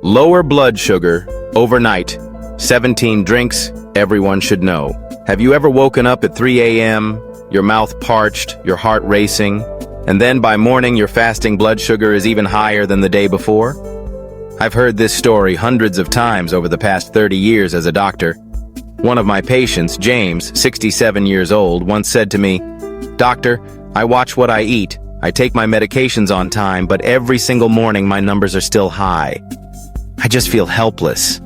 Lower blood sugar, overnight. 17 drinks, everyone should know. Have you ever woken up at 3 a.m., your mouth parched, your heart racing, and then by morning your fasting blood sugar is even higher than the day before? I've heard this story hundreds of times over the past 30 years as a doctor. One of my patients, James, 67 years old, once said to me, "Doctor, I watch what I eat. I take my medications on time, but every single morning my numbers are still high. I just feel helpless."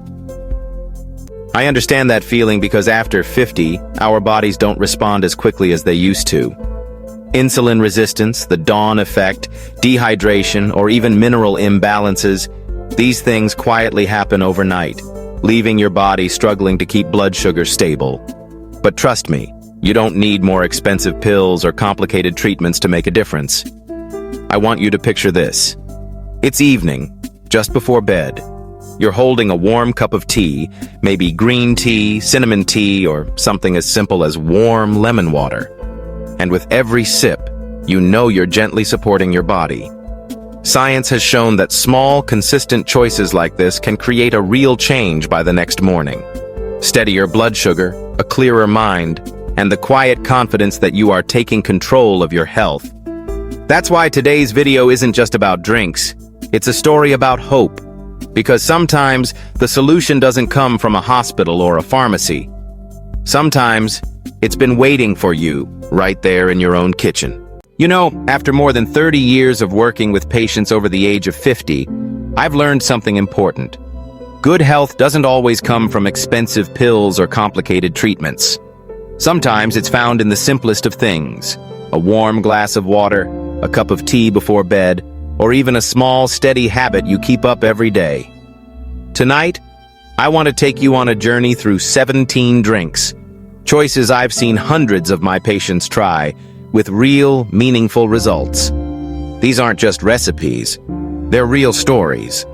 I understand that feeling because after 50, our bodies don't respond as quickly as they used to. Insulin resistance, the dawn effect, dehydration, or even mineral imbalances, these things quietly happen overnight, leaving your body struggling to keep blood sugar stable. But trust me, you don't need more expensive pills or complicated treatments to make a difference. I want you to picture this. It's evening, just before bed. You're holding a warm cup of tea, maybe green tea, cinnamon tea, or something as simple as warm lemon water. And with every sip, you know you're gently supporting your body. Science has shown that small, consistent choices like this can create a real change by the next morning. Steadier blood sugar, a clearer mind, and the quiet confidence that you are taking control of your health. That's why today's video isn't just about drinks. It's a story about hope. Because sometimes the solution doesn't come from a hospital or a pharmacy. Sometimes it's been waiting for you right there in your own kitchen. You know, after more than 30 years of working with patients over the age of 50, I've learned something important. Good health doesn't always come from expensive pills or complicated treatments. Sometimes it's found in the simplest of things: a warm glass of water, a cup of tea before bed, or even a small, steady habit you keep up every day. Tonight, I want to take you on a journey through 17 drinks, choices I've seen hundreds of my patients try, with real, meaningful results. These aren't just recipes, they're real stories.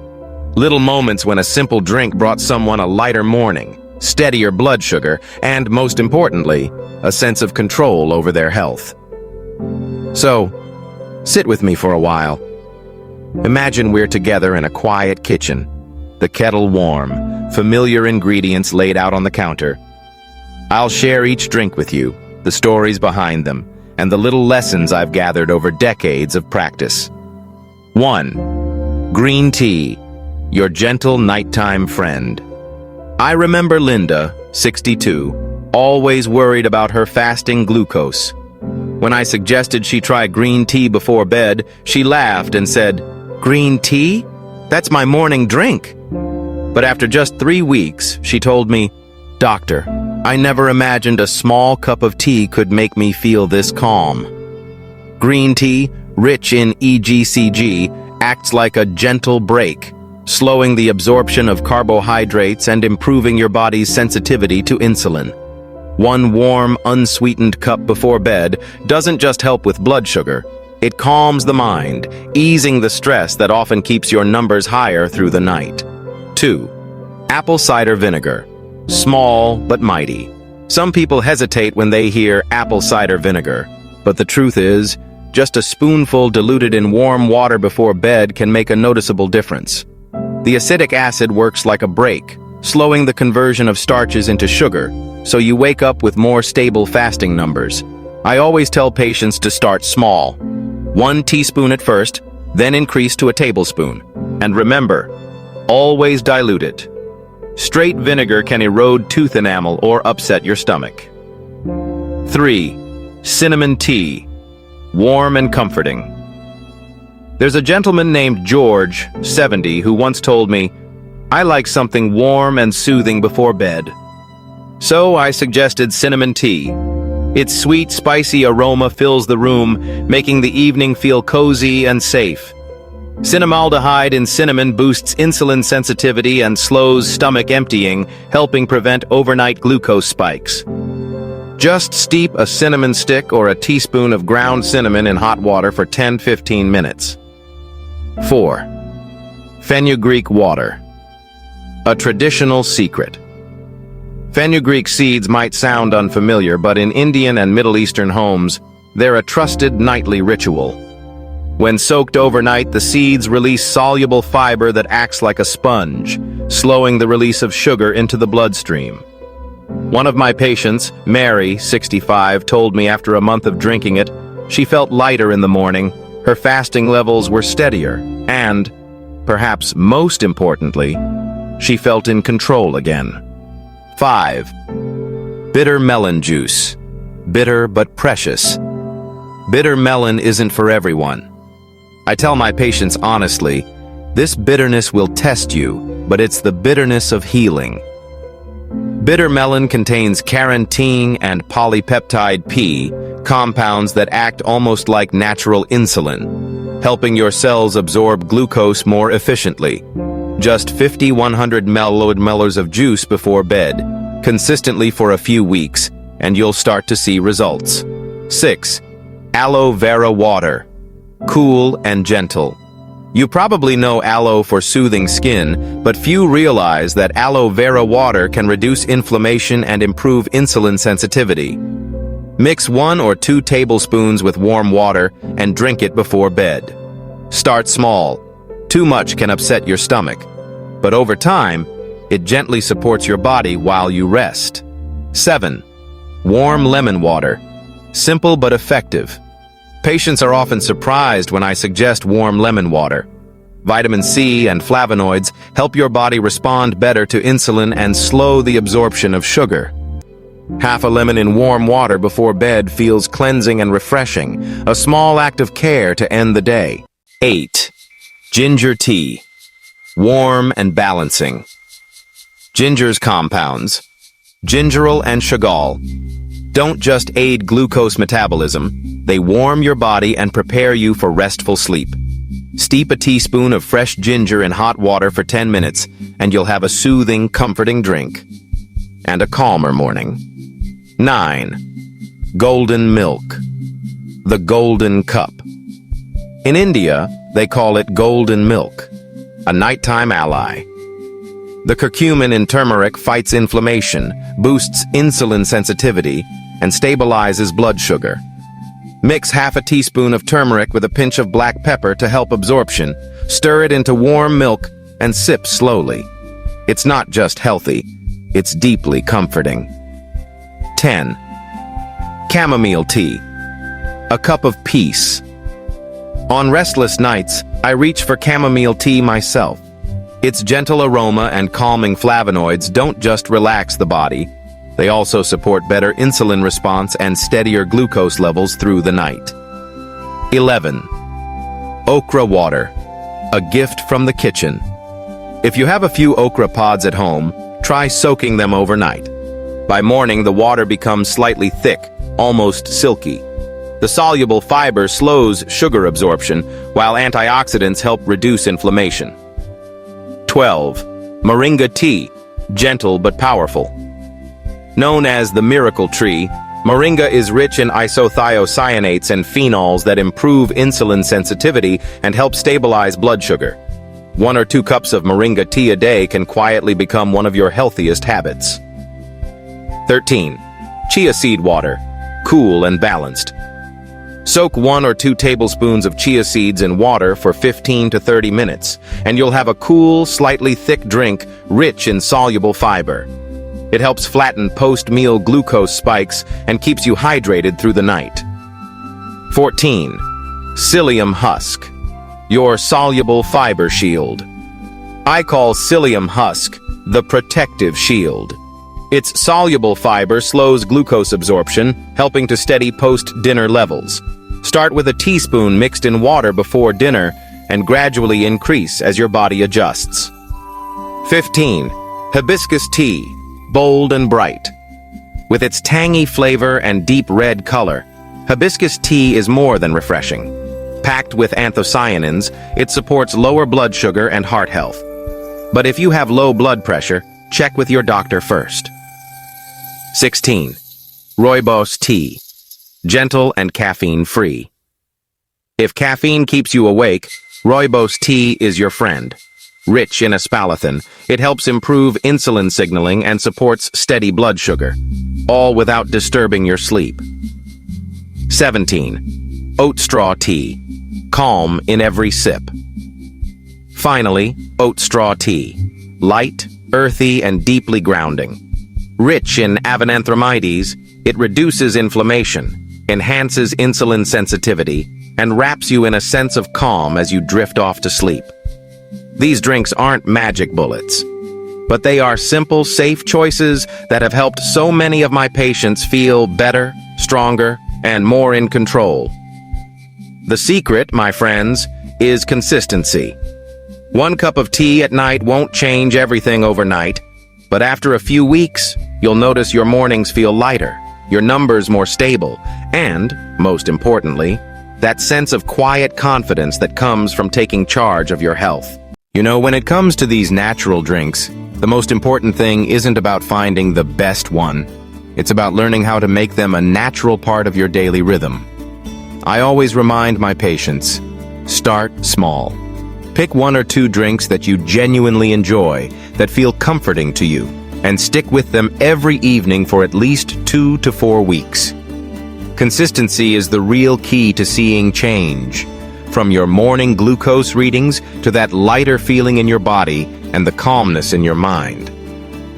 Little moments when a simple drink brought someone a lighter morning, steadier blood sugar, and, most importantly, a sense of control over their health. So, sit with me for a while. Imagine we're together in a quiet kitchen, the kettle warm, familiar ingredients laid out on the counter. I'll share each drink with you, the stories behind them, and the little lessons I've gathered over decades of practice. 1. Green tea, your gentle nighttime friend. I remember Linda, 62, always worried about her fasting glucose. When I suggested she try green tea before bed, she laughed and said, "Green tea? That's my morning drink." But after just 3 weeks, she told me, "Doctor, I never imagined a small cup of tea could make me feel this calm." Green tea, rich in EGCG, acts like a gentle brake, slowing the absorption of carbohydrates and improving your body's sensitivity to insulin. One warm, unsweetened cup before bed doesn't just help with blood sugar. It calms the mind, easing the stress that often keeps your numbers higher through the night. 2. Apple cider vinegar. Small but mighty. Some people hesitate when they hear apple cider vinegar, but the truth is, just a spoonful diluted in warm water before bed can make a noticeable difference. The acidic acid works like a brake, slowing the conversion of starches into sugar, so you wake up with more stable fasting numbers. I always tell patients to start small. 1 teaspoon at first, then increase to a tablespoon. And remember, always dilute it. Straight vinegar can erode tooth enamel or upset your stomach. 3. Cinnamon tea. Warm and comforting. There's a gentleman named George, 70, who once told me, "I like something warm and soothing before bed." So I suggested cinnamon tea. Its sweet, spicy aroma fills the room, making the evening feel cozy and safe. Cinnamaldehyde in cinnamon boosts insulin sensitivity and slows stomach emptying, helping prevent overnight glucose spikes. Just steep a cinnamon stick or a teaspoon of ground cinnamon in hot water for 10-15 minutes. 4. Fenugreek water. A traditional secret. Fenugreek seeds might sound unfamiliar, but in Indian and Middle Eastern homes, they're a trusted nightly ritual. When soaked overnight, the seeds release soluble fiber that acts like a sponge, slowing the release of sugar into the bloodstream. One of my patients, Mary, 65, told me after a month of drinking it, she felt lighter in the morning, her fasting levels were steadier, and, perhaps most importantly, she felt in control again. 5. Bitter melon juice. Bitter but precious. Bitter melon isn't for everyone. I tell my patients honestly, this bitterness will test you, but it's the bitterness of healing. Bitter melon contains carotene and polypeptide P, compounds that act almost like natural insulin, helping your cells absorb glucose more efficiently. Just 50-100 milliliters of juice before bed, consistently for a few weeks, and you'll start to see results. 6. Aloe vera water. Cool and gentle. You probably know aloe for soothing skin, but few realize that aloe vera water can reduce inflammation and improve insulin sensitivity. Mix 1 or 2 tablespoons with warm water and drink it before bed. Start small. Too much can upset your stomach, but over time, it gently supports your body while you rest. 7. Warm lemon water. Simple but effective. Patients are often surprised when I suggest warm lemon water. Vitamin C and flavonoids help your body respond better to insulin and slow the absorption of sugar. Half a lemon in warm water before bed feels cleansing and refreshing, a small act of care to end the day. 8. Ginger tea. Warm and balancing. Ginger's compounds, gingerol and chagall, don't just aid glucose metabolism, they warm your body and prepare you for restful sleep. Steep a teaspoon of fresh ginger in hot water for 10 minutes, and you'll have a soothing, comforting drink. And a calmer morning. 9. Golden milk. The golden cup. In India, they call it golden milk, a nighttime ally. The curcumin in turmeric fights inflammation, boosts insulin sensitivity, and stabilizes blood sugar. Mix half a teaspoon of turmeric with a pinch of black pepper to help absorption. Stir it into warm milk and sip slowly. It's not just healthy, it's deeply comforting. 10. Chamomile tea. A cup of peace. On restless nights, I reach for chamomile tea myself. Its gentle aroma and calming flavonoids don't just relax the body, they also support better insulin response and steadier glucose levels through the night. 11. Okra water. A gift from the kitchen. If you have a few okra pods at home, try soaking them overnight. By morning, the water becomes slightly thick, almost silky. The soluble fiber slows sugar absorption, while antioxidants help reduce inflammation. 12. Moringa tea. Gentle but powerful. Known as the miracle tree, moringa is rich in isothiocyanates and phenols that improve insulin sensitivity and help stabilize blood sugar. 1 or 2 cups of moringa tea a day can quietly become one of your healthiest habits. 13. Chia seed water. Cool and balanced. Soak 1 or 2 tablespoons of chia seeds in water for 15 to 30 minutes, and you'll have a cool, slightly thick drink rich in soluble fiber. It helps flatten post-meal glucose spikes and keeps you hydrated through the night. 14. Psyllium husk. Your soluble fiber shield. I call psyllium husk the protective shield. Its soluble fiber slows glucose absorption, helping to steady post-dinner levels. Start with a teaspoon mixed in water before dinner and gradually increase as your body adjusts. 15. Hibiscus tea. Bold and bright. With its tangy flavor and deep red color, hibiscus tea is more than refreshing. Packed with anthocyanins, it supports lower blood sugar and heart health. But if you have low blood pressure, check with your doctor first. 16. Rooibos tea. Gentle and caffeine-free. If caffeine keeps you awake, rooibos tea is your friend. Rich in aspartame, it helps improve insulin signaling and supports steady blood sugar, all without disturbing your sleep. 17. Oat straw tea. calm in every sip. Finally, oat straw tea. Light, earthy, and deeply grounding. Rich in avenanthramides, it reduces inflammation, enhances insulin sensitivity, and wraps you in a sense of calm as you drift off to sleep. These drinks aren't magic bullets, but they are simple, safe choices that have helped so many of my patients feel better, stronger, and more in control. The secret, my friends, is consistency. 1 cup of tea at night won't change everything overnight, but after a few weeks, you'll notice your mornings feel lighter, your numbers more stable, and, most importantly, that sense of quiet confidence that comes from taking charge of your health. You know, when it comes to these natural drinks, the most important thing isn't about finding the best one. It's about learning how to make them a natural part of your daily rhythm. I always remind my patients, start small. Pick 1 or 2 drinks that you genuinely enjoy, that feel comforting to you, and stick with them every evening for at least 2 to 4 weeks. Consistency is the real key to seeing change. From your morning glucose readings to that lighter feeling in your body and the calmness in your mind.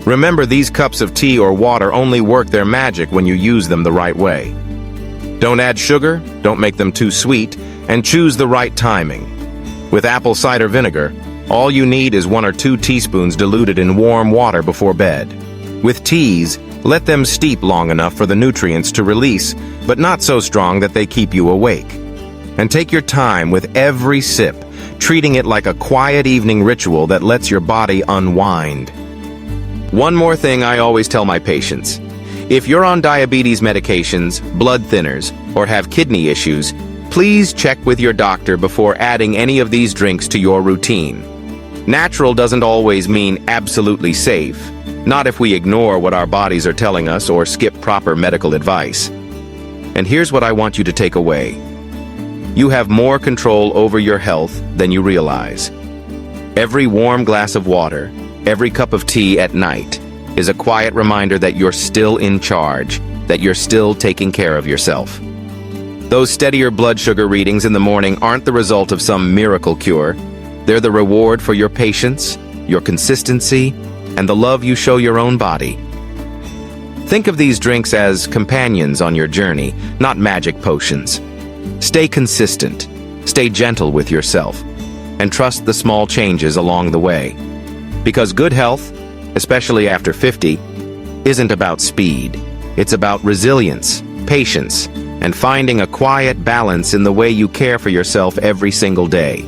Remember, these cups of tea or water only work their magic when you use them the right way. Don't add sugar, don't make them too sweet, and choose the right timing. With apple cider vinegar, all you need is 1 or 2 teaspoons diluted in warm water before bed. With teas, let them steep long enough for the nutrients to release, but not so strong that they keep you awake. And take your time with every sip, treating it like a quiet evening ritual that lets your body unwind. One more thing I always tell my patients. If you're on diabetes medications, blood thinners, or have kidney issues, please check with your doctor before adding any of these drinks to your routine. Natural doesn't always mean absolutely safe, not if we ignore what our bodies are telling us or skip proper medical advice. And here's what I want you to take away. You have more control over your health than you realize. Every warm glass of water, every cup of tea at night, is a quiet reminder that you're still in charge, that you're still taking care of yourself. Those steadier blood sugar readings in the morning aren't the result of some miracle cure. They're the reward for your patience, your consistency, and the love you show your own body. Think of these drinks as companions on your journey, not magic potions. Stay consistent, stay gentle with yourself, and trust the small changes along the way. Because good health, especially after 50, isn't about speed. It's about resilience, patience, and finding a quiet balance in the way you care for yourself every single day.